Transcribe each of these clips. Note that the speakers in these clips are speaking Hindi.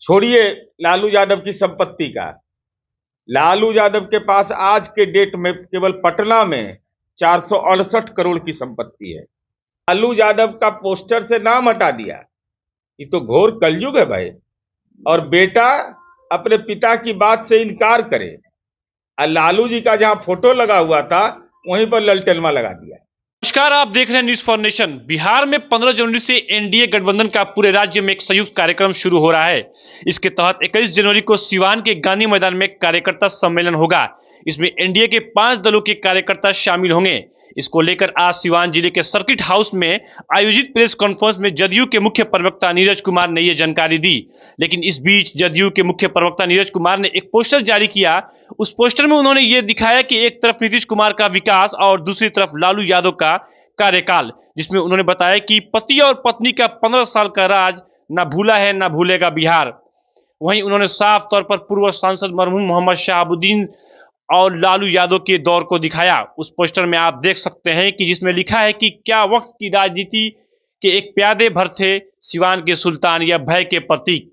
छोड़िए लालू यादव की संपत्ति का। लालू यादव के पास आज के डेट में केवल पटना में 468 करोड़ की संपत्ति है। लालू यादव का पोस्टर से नाम हटा दिया। ये तो घोर कलयुग है भाई। और बेटा अपने पिता की बात से इनकार करे और लालू जी का जहां फोटो लगा हुआ था वहीं पर ललटेनमा लगा दिया। नमस्कार, आप देख रहे हैं न्यूज फॉर नेशन। बिहार में 15 जनवरी से एनडीए गठबंधन का पूरे राज्य में एक संयुक्त कार्यक्रम शुरू हो रहा है। इसके तहत 21 जनवरी को सिवान के गांधी मैदान में कार्यकर्ता सम्मेलन होगा। इसमें एनडीए के 5 दलों के कार्यकर्ता शामिल होंगे। इसको लेकर आज सिवान जिले के सर्किट हाउस में आयोजित प्रेस कॉन्फ्रेंस में जदयू के मुख्य प्रवक्ता नीरज कुमार ने यह जानकारी दी। लेकिन इस बीच जदयू के मुख्य प्रवक्ता नीरज कुमार ने एक पोस्टर जारी किया। उस पोस्टर में उन्होंने यह दिखाया कि एक तरफ नीतीश कुमार का विकास और दूसरी तरफ लालू यादव का कार्यकाल, जिसमें उन्होंने बताया कि पति और पत्नी का 15 साल का राज ना भूला है ना भूलेगा बिहार। वहीं उन्होंने साफ तौर पर पूर्व सांसद मरहूम मोहम्मद शहाबुद्दीन और लालू यादव के दौर को दिखाया। उस पोस्टर में आप देख सकते हैं कि जिसमें लिखा है कि क्या वक्त की राजनीति के एक प्यादे भर थे सिवान के सुल्तान या भय के प्रतीक।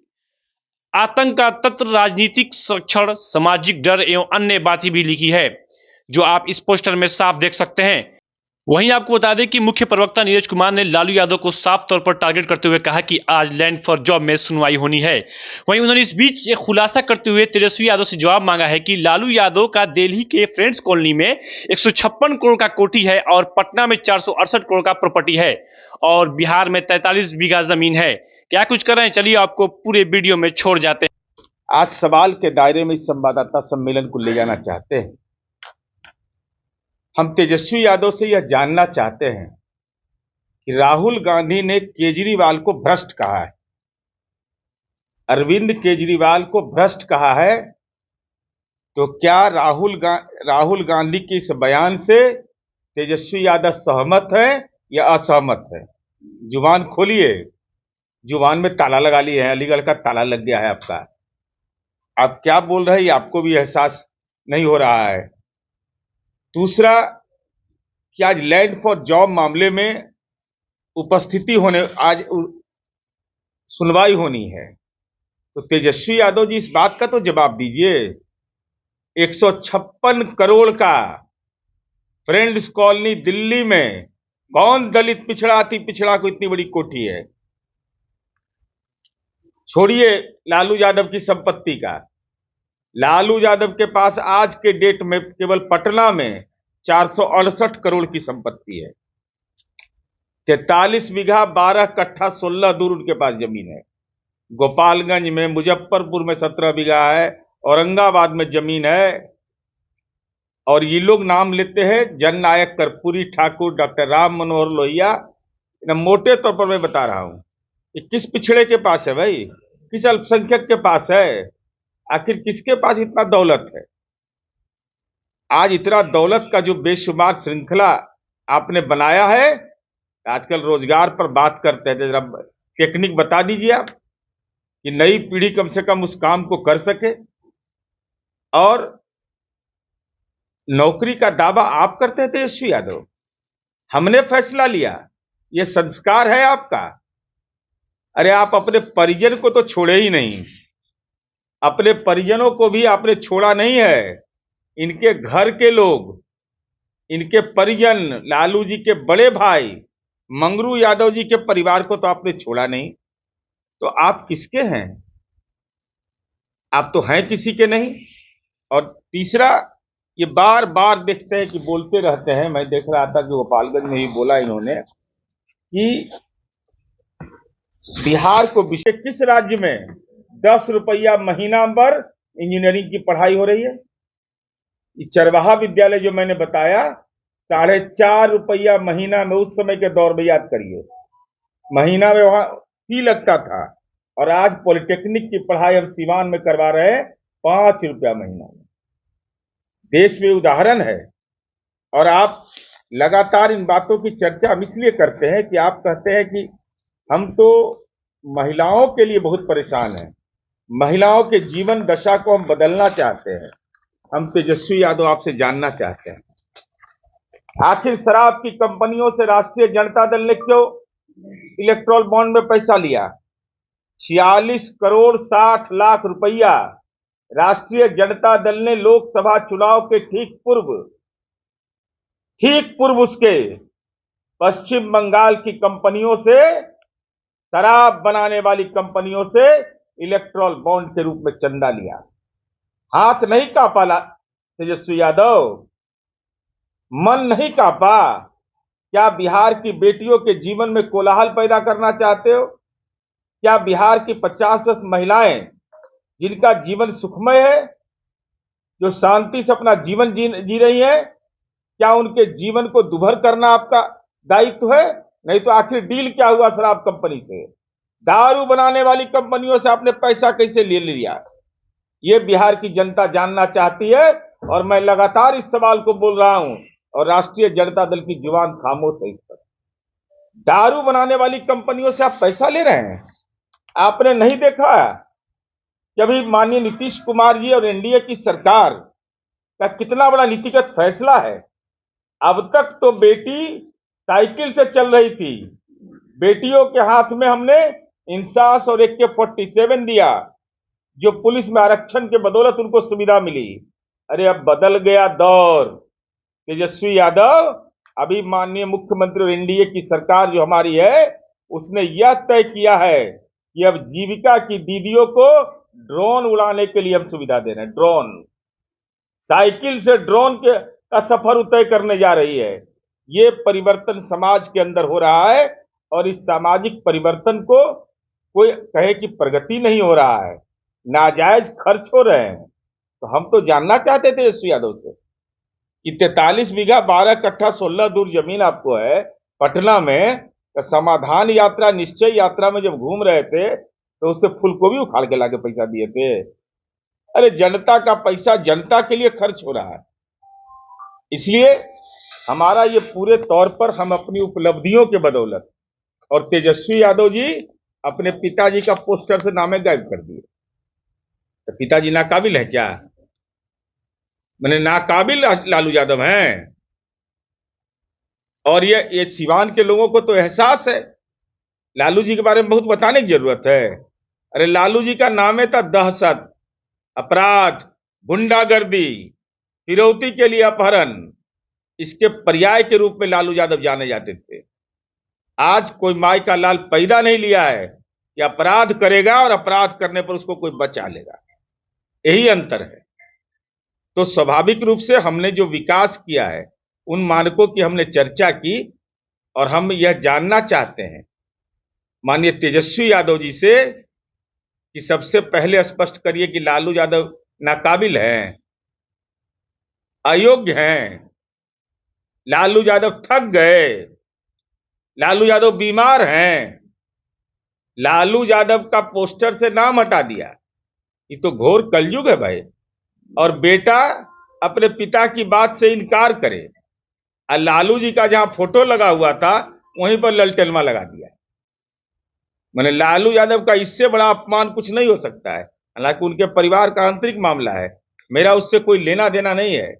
आतंक का तत्व, राजनीतिक संरक्षण, सामाजिक डर एवं अन्य बातें भी लिखी है, जो आप इस पोस्टर में साफ देख सकते हैं। वहीं आपको बता दें कि मुख्य प्रवक्ता नीरज कुमार ने लालू यादव को साफ तौर पर टारगेट करते हुए कहा कि आज लैंड फॉर जॉब में सुनवाई होनी है। वहीं उन्होंने इस बीच एक खुलासा करते हुए तेजस्वी यादव से जवाब मांगा है कि लालू यादव का दिल्ली के फ्रेंड्स कॉलोनी में 156 करोड़ का कोठी है और पटना में 468 करोड़ का प्रॉपर्टी है और बिहार में 43 बीघा जमीन है। क्या कुछ कर रहे हैं, चलिए आपको पूरे वीडियो में छोड़ जाते हैं। आज सवाल के दायरे में इस संवाददाता सम्मेलन को ले जाना चाहते हैं। हम तेजस्वी यादव से यह जानना चाहते हैं कि राहुल गांधी ने केजरीवाल को भ्रष्ट कहा है, अरविंद केजरीवाल को भ्रष्ट कहा है, तो क्या राहुल गांधी के इस बयान से तेजस्वी यादव सहमत है या असहमत है? जुबान खोलिए। जुबान में ताला लगा लिए हैं, अलीगढ़ का ताला लग गया है आपका। आप क्या बोल रहे हैं ये आपको भी एहसास नहीं हो रहा है। दूसरा कि आज लैंड फॉर जॉब मामले में उपस्थिति होने, आज सुनवाई होनी है, तो तेजस्वी यादव जी इस बात का तो जवाब दीजिए। 156 करोड़ का फ्रेंड्स कॉलोनी दिल्ली में कौन दलित पिछड़ा अति पिछड़ा को इतनी बड़ी कोठी है? छोड़िए लालू यादव की संपत्ति का। लालू यादव के पास आज के डेट में केवल पटना में 468 करोड़ की संपत्ति है। 43 बीघा 12 कट्ठा 16 दूर उनके पास जमीन है। गोपालगंज में, मुजफ्फरपुर में 17 बीघा है, औरंगाबाद में जमीन है। और ये लोग नाम लेते हैं जननायक कर्पूरी ठाकुर, डॉक्टर राम मनोहर लोहिया। मोटे तौर पर मैं बता रहा हूं, ये किस पिछड़े के पास है भाई? किस अल्पसंख्यक के पास है? आखिर किसके पास इतना दौलत है? आज इतना दौलत का जो बेशुमार श्रृंखला आपने बनाया है, आजकल रोजगार पर बात करते हैं, जरा टेक्निक बता दीजिए आप कि नई पीढ़ी कम से कम उस काम को कर सके। और नौकरी का दावा आप करते हैं तेजस्वी यादव, हमने फैसला लिया, यह संस्कार है आपका? अरे आप अपने परिजन को तो छोड़े ही नहीं, अपने परिजनों को भी आपने छोड़ा नहीं है। इनके घर के लोग, इनके परिजन, लालू जी के बड़े भाई मंगरू यादव जी के परिवार को तो आपने छोड़ा नहीं। तो आप किसके हैं? आप तो हैं किसी के नहीं। और तीसरा, ये बार बार देखते हैं कि बोलते रहते हैं, मैं देख रहा था कि गोपालगंज में ही बोला इन्होंने कि बिहार को विशेष किस राज्य में 10 रुपया महीना पर इंजीनियरिंग की पढ़ाई हो रही है। ये चरवाहा विद्यालय जो मैंने बताया, 4.5 रुपया महीना में, उस समय के दौर में याद करिए, महीना में वहां फी लगता था। और आज पॉलिटेक्निक की पढ़ाई हम सिवान में करवा रहे हैं 5 रुपया महीना में। देश में उदाहरण है। और आप लगातार इन बातों की चर्चा हम इसलिए करते हैं कि आप कहते हैं कि हम तो महिलाओं के लिए बहुत परेशान हैं, महिलाओं के जीवन दशा को हम बदलना चाहते हैं। हम तेजस्वी यादव आपसे जानना चाहते हैं, आखिर शराब की कंपनियों से राष्ट्रीय जनता दल ने क्यों इलेक्ट्रोल बॉन्ड में पैसा लिया? 46 करोड़ 60 लाख रुपया राष्ट्रीय जनता दल ने लोकसभा चुनाव के ठीक पूर्व उसके पश्चिम बंगाल की कंपनियों से, शराब बनाने वाली कंपनियों से इलेक्ट्रॉल बॉन्ड के रूप में चंदा लिया। हाथ नहीं कांपा तेजस्वी यादव, मन नहीं कांपा? क्या बिहार की बेटियों के जीवन में कोलाहल पैदा करना चाहते हो? क्या बिहार की 50-10 महिलाएं जिनका जीवन सुखमय है, जो शांति से अपना जीवन जी रही है, क्या उनके जीवन को दुभर करना आपका दायित्व है? नहीं तो आखिर डील क्या हुआ शराब कंपनी से? दारू बनाने वाली कंपनियों से आपने पैसा कैसे ले लिया? ये बिहार की जनता जानना चाहती है और मैं लगातार इस सवाल को बोल रहा हूं और राष्ट्रीय जनता दल की जुबान खामोश है इस पर। दारू बनाने वाली कंपनियों से आप पैसा ले रहे हैं। आपने नहीं देखा कि अभी माननीय नीतीश कुमार जी और एनडीए की सरकार का कितना बड़ा नीतिगत फैसला है। अब तक तो बेटी साइकिल से चल रही थी, बेटियों के हाथ में हमने इंसास और AK-47 दिया, जो पुलिस में आरक्षण के बदौलत उनको सुविधा मिली। अरे अब बदल गया दौर तेजस्वी यादव। अभी माननीय मुख्यमंत्री और एनडीए की सरकार जो हमारी है, उसने यह तय किया है कि अब जीविका की दीदियों को ड्रोन उड़ाने के लिए हम सुविधा दे रहे हैं। ड्रोन, साइकिल से ड्रोन का सफर तय करने जा रही है। ये परिवर्तन समाज के अंदर हो रहा है और इस सामाजिक परिवर्तन को कोई कहे कि प्रगति नहीं हो रहा है, नाजायज खर्च हो रहे हैं। तो हम तो जानना चाहते थे यशवी यादव से कि 43 बीघा 12 कट्ठा 16 दूर जमीन आपको है पटना में, तो समाधान यात्रा निश्चय यात्रा में जब घूम रहे थे तो उससे फूलगोभी उखाड़ के लाके पैसा दिए थे। अरे जनता का पैसा जनता के लिए खर्च हो रहा है। इसलिए हमारा ये पूरे तौर पर हम अपनी उपलब्धियों के बदौलत, और तेजस्वी यादव जी अपने पिताजी का पोस्टर से नामे गायब कर दिए। तो पिताजी नाकाबिल है क्या? मैंने नाकाबिल लालू यादव हैं। और ये सिवान के लोगों को तो एहसास है, लालू जी के बारे में बहुत बताने की जरूरत है। अरे लालू जी का नाम है था दहशत, अपराध, गुंडागर्दी, फिरौती के लिए अपहरण, इसके पर्याय के रूप में लालू यादव जाने जाते थे। आज कोई माई का लाल पैदा नहीं लिया है कि अपराध करेगा और अपराध करने पर उसको कोई बचा लेगा। यही अंतर है। तो स्वाभाविक रूप से हमने जो विकास किया है, उन मानकों की हमने चर्चा की और हम यह जानना चाहते हैं माननीय तेजस्वी यादव जी से कि सबसे पहले स्पष्ट करिए कि लालू यादव नाकाबिल हैं, अयोग्य हैं, लालू यादव थक गए, लालू यादव बीमार हैं, लालू यादव का पोस्टर से नाम हटा दिया। ये तो घोर कलयुग है भाई। और बेटा अपने पिता की बात से इनकार करे और लालू जी का जहां फोटो लगा हुआ था वहीं पर ललटेनमा लगा दिया। मैंने लालू यादव का इससे बड़ा अपमान कुछ नहीं हो सकता है। हालांकि उनके परिवार का आंतरिक मामला है, मेरा उससे कोई लेना देना नहीं है,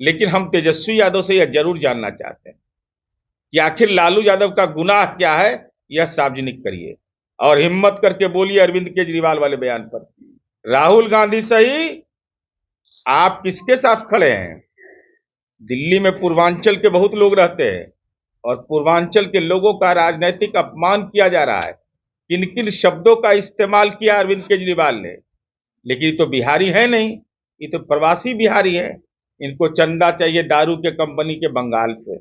लेकिन हम तेजस्वी यादव से यह जरूर जानना चाहते हैं कि आखिर लालू यादव का गुनाह क्या है, यह सार्वजनिक करिए और हिम्मत करके बोलिए अरविंद केजरीवाल वाले बयान पर। राहुल गांधी सही, आप किसके साथ खड़े हैं? दिल्ली में पूर्वांचल के बहुत लोग रहते हैं और पूर्वांचल के लोगों का राजनीतिक अपमान किया जा रहा है। किन किन शब्दों का इस्तेमाल किया अरविंद केजरीवाल ने? लेकिन ये तो बिहारी है नहीं, ये तो प्रवासी बिहारी है। इनको चंदा चाहिए दारू के कंपनी के बंगाल से।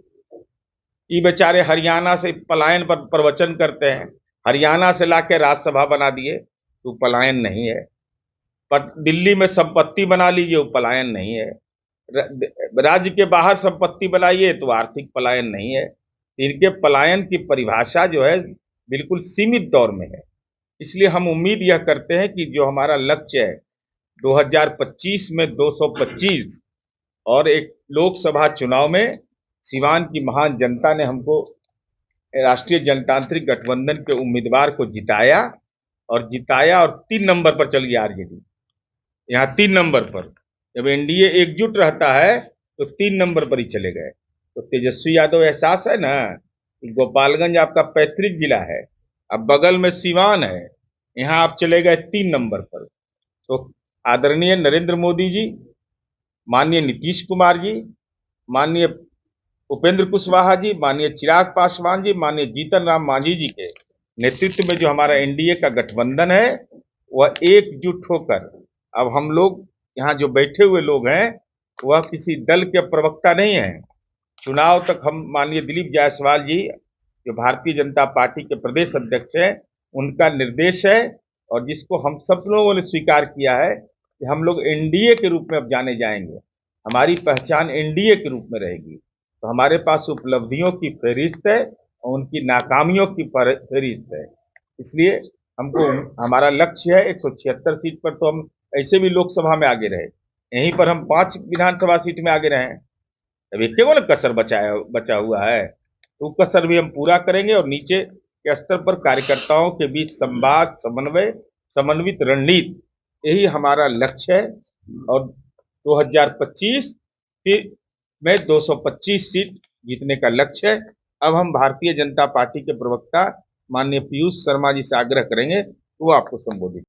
ये बेचारे हरियाणा से पलायन पर प्रवचन करते हैं, हरियाणा से लाके राज्यसभा बना दिए तो पलायन नहीं है। पर दिल्ली में संपत्ति बना लीजिए, वो पलायन नहीं है। राज्य के बाहर संपत्ति बनाइए तो आर्थिक पलायन नहीं है। इनके पलायन की परिभाषा जो है बिल्कुल सीमित दौर में है। इसलिए हम उम्मीद यह करते हैं कि जो हमारा लक्ष्य है 2025 में 225 और एक लोकसभा चुनाव में सिवान की महान जनता ने हमको राष्ट्रीय जनतांत्रिक गठबंधन के उम्मीदवार को जिताया और 3 नंबर पर चल गया आरजेडी। यहाँ 3 नंबर पर, जब एनडीए एकजुट रहता है तो 3 नंबर पर ही चले गए। तो तेजस्वी यादव एहसास है ना कि गोपालगंज आपका पैतृक जिला है, अब बगल में सिवान है, यहाँ आप चले गए 3 नंबर पर। तो आदरणीय नरेंद्र मोदी जी, माननीय नीतीश कुमार जी, माननीय उपेंद्र कुशवाहा जी, माननीय चिराग पासवान जी, माननीय जीतन राम मांझी जी के नेतृत्व में जो हमारा एनडीए का गठबंधन है, वह एकजुट होकर, अब हम लोग यहाँ जो बैठे हुए लोग हैं वह किसी दल के प्रवक्ता नहीं है। चुनाव तक हम माननीय दिलीप जायसवाल जी जो भारतीय जनता पार्टी के प्रदेश अध्यक्ष हैं, उनका निर्देश है और जिसको हम सब लोगों ने स्वीकार किया है कि हम लोग एनडीए के रूप में अब जाने जाएंगे। हमारी पहचान एनडीए के रूप में रहेगी। तो हमारे पास उपलब्धियों की फहरिस्त है और उनकी नाकामियों की फहरिस्त है। इसलिए हमको हमारा लक्ष्य है 176 सीट पर, तो हम ऐसे भी लोकसभा में आगे रहे, यहीं पर हम 5 विधानसभा सीट में आगे रहे। अब एक केवल कसर बचा हुआ है, तो कसर भी हम पूरा करेंगे और नीचे के स्तर पर कार्यकर्ताओं के बीच संवाद, समन्वय, समन्वित रणनीति, यही हमारा लक्ष्य है। और 2025 में 225 सीट जीतने का लक्ष्य है। अब हम भारतीय जनता पार्टी के प्रवक्ता माननीय पीयूष शर्मा जी से आग्रह करेंगे, वो आपको संबोधित